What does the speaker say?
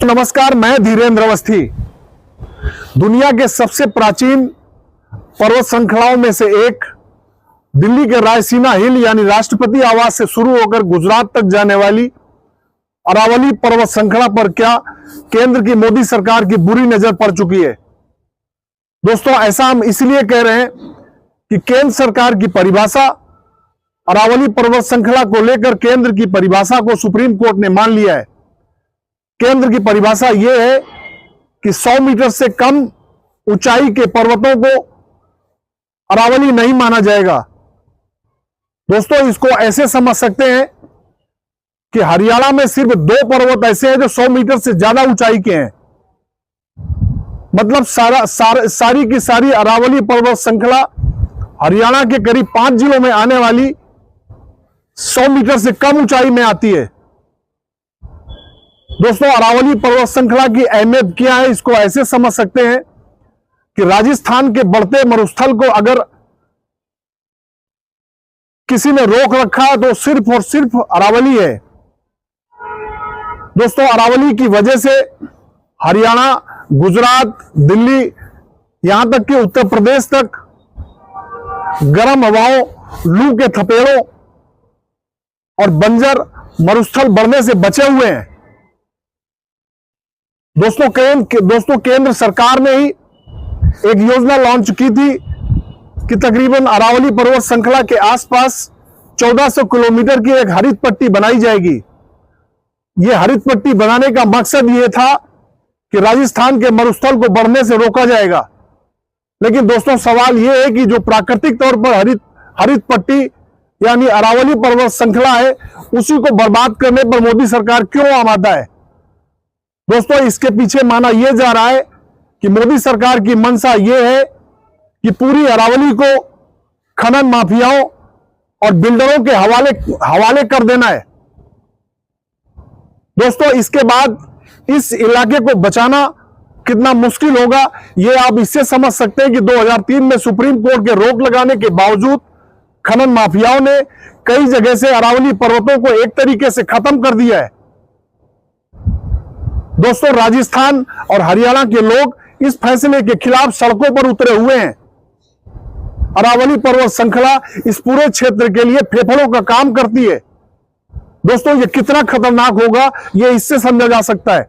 नमस्कार, मैं धीरेन्द्र अवस्थी। दुनिया के सबसे प्राचीन पर्वत श्रृंखलाओं में से एक दिल्ली के रायसीना हिल यानी राष्ट्रपति आवास से शुरू होकर गुजरात तक जाने वाली अरावली पर्वत श्रृंखला पर क्या केंद्र की मोदी सरकार की बुरी नजर पड़ चुकी है। दोस्तों, ऐसा हम इसलिए कह रहे हैं कि केंद्र सरकार की परिभाषा अरावली पर्वत श्रृंखला को लेकर केंद्र की परिभाषा को सुप्रीम कोर्ट ने मान लिया है। केंद्र की परिभाषा यह है कि 100 मीटर से कम ऊंचाई के पर्वतों को अरावली नहीं माना जाएगा। दोस्तों, इसको ऐसे समझ सकते हैं कि हरियाणा में सिर्फ 2 पर्वत ऐसे हैं जो 100 मीटर से ज्यादा ऊंचाई के हैं। मतलब सारी की सारी अरावली पर्वत श्रृंखला हरियाणा के करीब 5 जिलों में आने वाली 100 मीटर से कम ऊंचाई में आती है। दोस्तों, अरावली पर्वत श्रृंखला की अहमियत क्या है, इसको ऐसे समझ सकते हैं कि राजस्थान के बढ़ते मरुस्थल को अगर किसी ने रोक रखा है तो सिर्फ और सिर्फ अरावली है। दोस्तों, अरावली की वजह से हरियाणा, गुजरात, दिल्ली, यहां तक कि उत्तर प्रदेश तक गर्म हवाओं, लू के थपेड़ों और बंजर मरुस्थल बढ़ने से बचे हुए हैं। दोस्तों, केंद्र सरकार ने ही एक योजना लॉन्च की थी कि तकरीबन अरावली पर्वत श्रृंखला के आसपास 1400 किलोमीटर की एक हरित पट्टी बनाई जाएगी। यह हरित पट्टी बनाने का मकसद यह था कि राजस्थान के मरुस्थल को बढ़ने से रोका जाएगा। लेकिन दोस्तों, सवाल यह है कि जो प्राकृतिक तौर पर हरित पट्टी यानी अरावली पर्वत श्रृंखला है, उसी को बर्बाद करने पर मोदी सरकार क्यों आमादा है। दोस्तों, इसके पीछे माना यह जा रहा है कि मोदी सरकार की मंशा यह है कि पूरी अरावली को खनन माफियाओं और बिल्डरों के हवाले कर देना है। दोस्तों, इसके बाद इस इलाके को बचाना कितना मुश्किल होगा, यह आप इससे समझ सकते हैं कि 2003 में सुप्रीम कोर्ट के रोक लगाने के बावजूद खनन माफियाओं ने कई जगह से अरावली पर्वतों को एक तरीके से खत्म कर दिया है। दोस्तों, राजस्थान और हरियाणा के लोग इस फैसले के खिलाफ सड़कों पर उतरे हुए हैं। अरावली पर्वत श्रृंखला इस पूरे क्षेत्र के लिए फेफड़ों का काम करती है। दोस्तों, ये कितना खतरनाक होगा, ये इससे समझा जा सकता है।